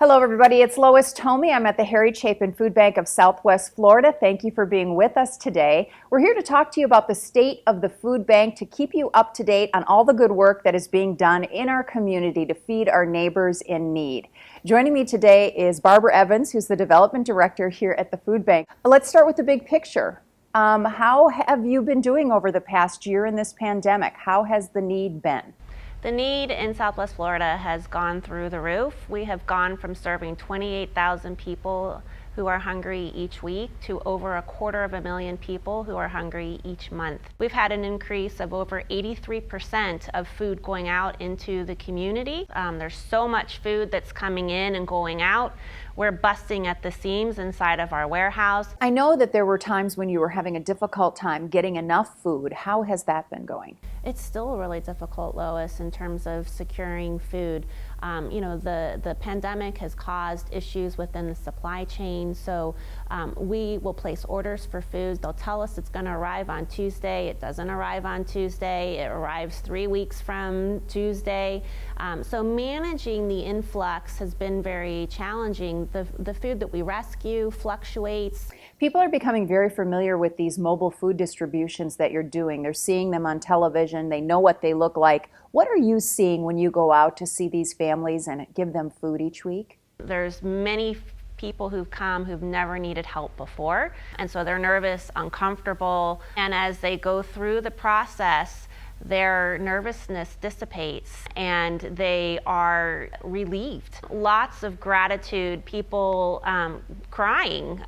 Hello everybody, it's Lois Thome. I'm at the Harry Chapin Food Bank of Southwest Florida. Thank you for being with us today. We're here to talk to you about the state of the food bank to keep you up to date on all the good work that is being done in our community to feed our neighbors in need. Joining me today is Barbara Evans, who's the Development Director here at the food bank. Let's start with the big picture. How have you been doing over the past year in this pandemic? How has the need been? The need in Southwest Florida has gone through the roof. We have gone from serving 28,000 people who are hungry each week to over 250,000 people who are hungry each month. We've had an increase of over 83% of food going out into the community. There's so much food that's coming in and going out. We're busting at the seams inside of our warehouse. I know that there were times when you were having a difficult time getting enough food. How has that been going? It's still really difficult, Lois, in terms of securing food. The pandemic has caused issues within the supply chain, so we will place orders for food. They'll tell us it's going to arrive on Tuesday. It doesn't arrive on Tuesday. It arrives 3 weeks from Tuesday. So managing the influx has been very challenging. The food that we rescue fluctuates. People are becoming very familiar with these mobile food distributions that you're doing. They're seeing them on television. They know what they look like. What are you seeing when you go out to see these families and give them food each week? There's many people who've come who've never needed help before, and so they're nervous, uncomfortable, and as they go through the process, their nervousness dissipates and they are relieved. Lots of gratitude, people crying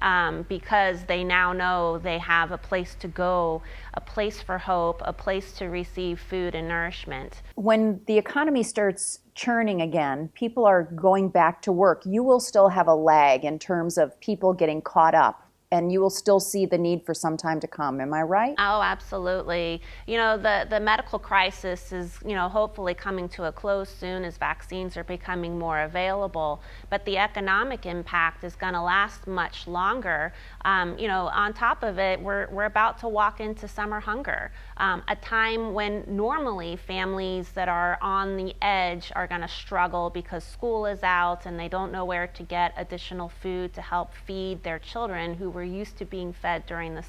because they now know they have a place to go, a place for hope, a place to receive food and nourishment. When the economy starts churning again, people are going back to work. You will still have a lag in terms of people getting caught up, and you will still see the need for some time to come. Am I right? Oh, absolutely. The medical crisis is, hopefully coming to a close soon as vaccines are becoming more available. But the economic impact is going to last much longer. On top of it, we're about to walk into summer hunger, a time when normally families that are on the edge are going to struggle because school is out and they don't know where to get additional food to help feed their children who were used to being fed during the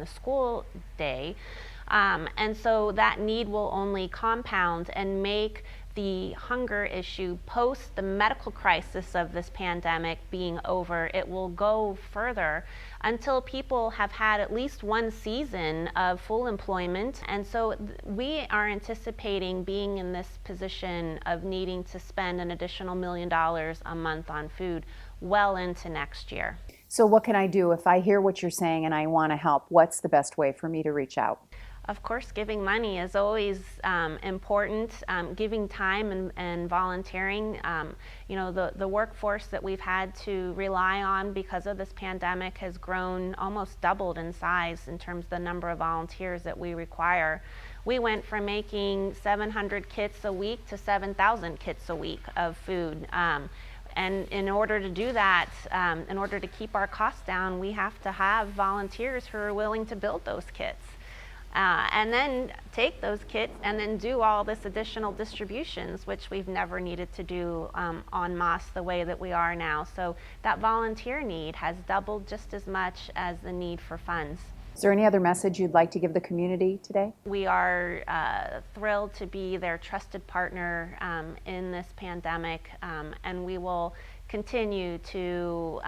school day, and so that need will only compound and make the hunger issue post the medical crisis of this pandemic being over. It will go further until people have had at least one season of full employment, and so we are anticipating being in this position of needing to spend an additional $1 million a month on food well into next year. So what can I do if I hear what you're saying and I want to help? What's the best way for me to reach out? Of course, giving money is always important. Giving time and volunteering. The workforce that we've had to rely on because of this pandemic has grown, almost doubled in size in terms of the number of volunteers that we require. We went from making 700 kits a week to 7,000 kits a week of food. And in order to do that, in order to keep our costs down, we have to have volunteers who are willing to build those kits. And then take those kits and then do all this additional distributions, which we've never needed to do en masse the way that we are now. So that volunteer need has doubled just as much as the need for funds. Is there any other message you'd like to give the community today? We are thrilled to be their trusted partner in this pandemic, and we will continue to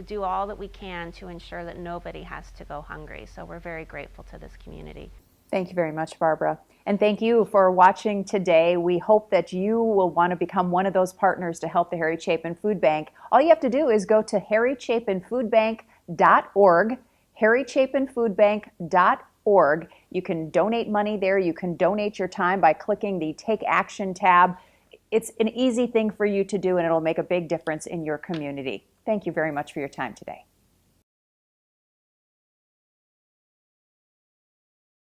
do all that we can to ensure that nobody has to go hungry. So we're very grateful to this community. Thank you very much, Barbara. And thank you for watching today. We hope that you will want to become one of those partners to help the Harry Chapin Food Bank. All you have to do is go to harrychapinfoodbank.org, harrychapinfoodbank.org. You can donate money there. You can donate your time by clicking the Take Action tab. It's an easy thing for you to do, and it'll make a big difference in your community. Thank you very much for your time today.